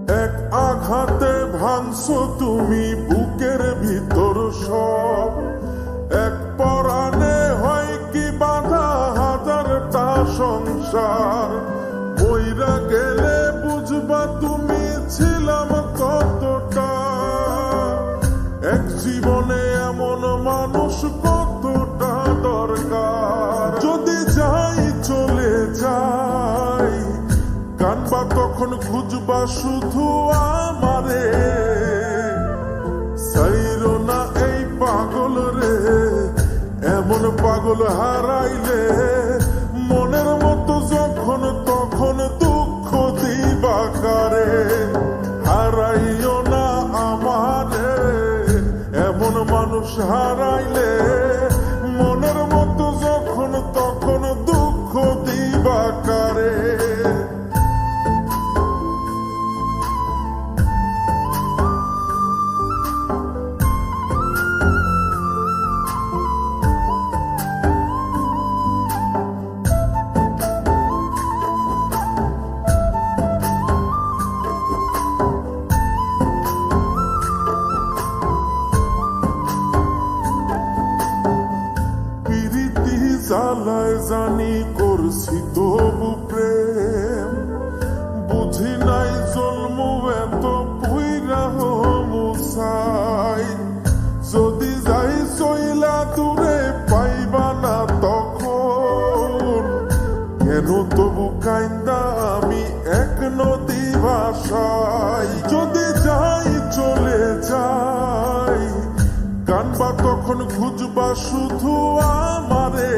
এক আঘাতে ভাঙছো তুমি বুকের ভিতর সব, এক পরাণে হয় কি বাধা হাজারটা সংসার। মইরা গেলে বুঝবা তুমি ছিলাম কতটা, এক জীবনে এমন মানুষ কতটা দরকার। যদি যাই চলে যাই কানবা তখন খুঁজবা শুধু আমারে, সাইরো না এই পাগল রে, এমন পাগল হারাইলে মনের মতো যখন তখন দুঃখ দিবা কারে। হারাইও না আমারে, এমন মানুষ হারাইলে মনের মতো যখন তখন দুঃখ দিবা কারে। জ্বালায় জানি করছি তবু প্রেম, বুঝি নাই জন্ম এত পুইরা মুসাই। যদি যাই চইলা দূরে পাইবা না তখন, কেন তবু কাইন্দা আমি এক নদী ভাষাই। যদি যাই চলে যাই কানবা তখন খুঁজবা শুধু আমারে,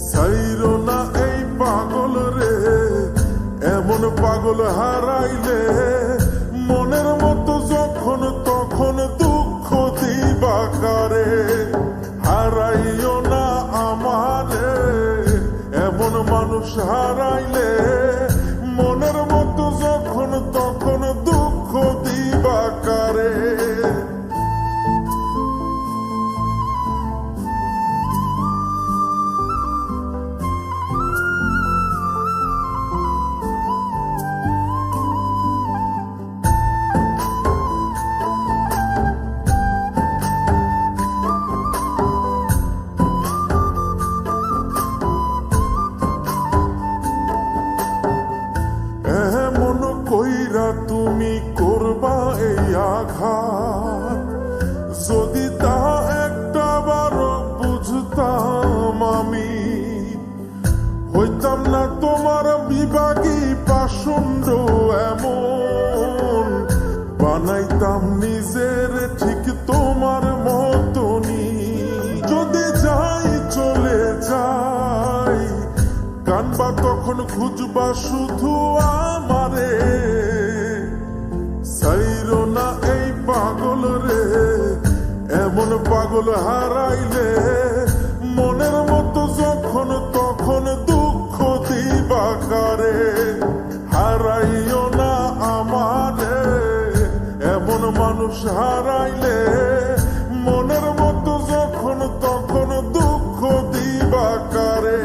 সাইরো না এই পাগল রে, এমন পাগল হারাইলে মনের মতো যখন তখন দুঃখ দিবা কারে। হারাইও না আমারে, এমন মানুষ হারাইলে মনের মতো যখন তখন দুঃখ দিবা কারে। এমন কইরা তুমি করবা এই আঘাত, যদি তা একটা বারো বুঝতাম আমি, হইতাম না তোমার বিভাগী পাষণ্ড এমন, বানাইতাম নিজের ঠিক তোমার মতনি। যদি যাই চলে যাই কানবা তখন খুঁজবা শুধু আমারে, সাইরো না এই পাগল রে, এমন পাগল হারাইলে মনের মতো যখন তখন দুঃখ দিবা কারে। হারাইও না আমারে, এমন মানুষ হারাইলে মনের মতো যখন তখন দুঃখ দিবা কারে।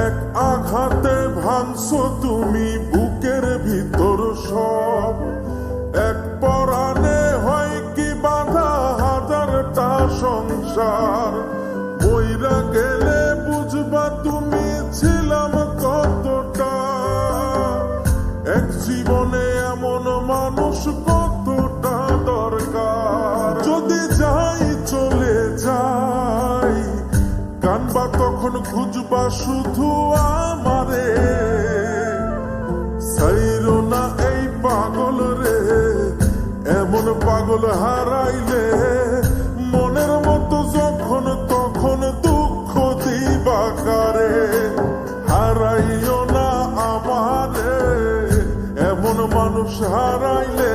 এক আঘাতে ভাঙছো তুমি বুকের ভিতর সব, এক পরাণে হয় কি বাধা হাজারটা সংসার। মইরা গেলে বুঝবা তুমি ছিলাম কতটা, এক জীবনে এমন মানুষ কতটা দরকার। যদি যাই চলে যাই কানবা তখন খুঁজবা শুধু আমারে, সাইরো না এই পাগল রে, এমন পাগল হারাইলে মনের মতো যখন তখন দুঃখ দিবা কারে। হারাইও না আমারে, এমন মানুষ হারাইলে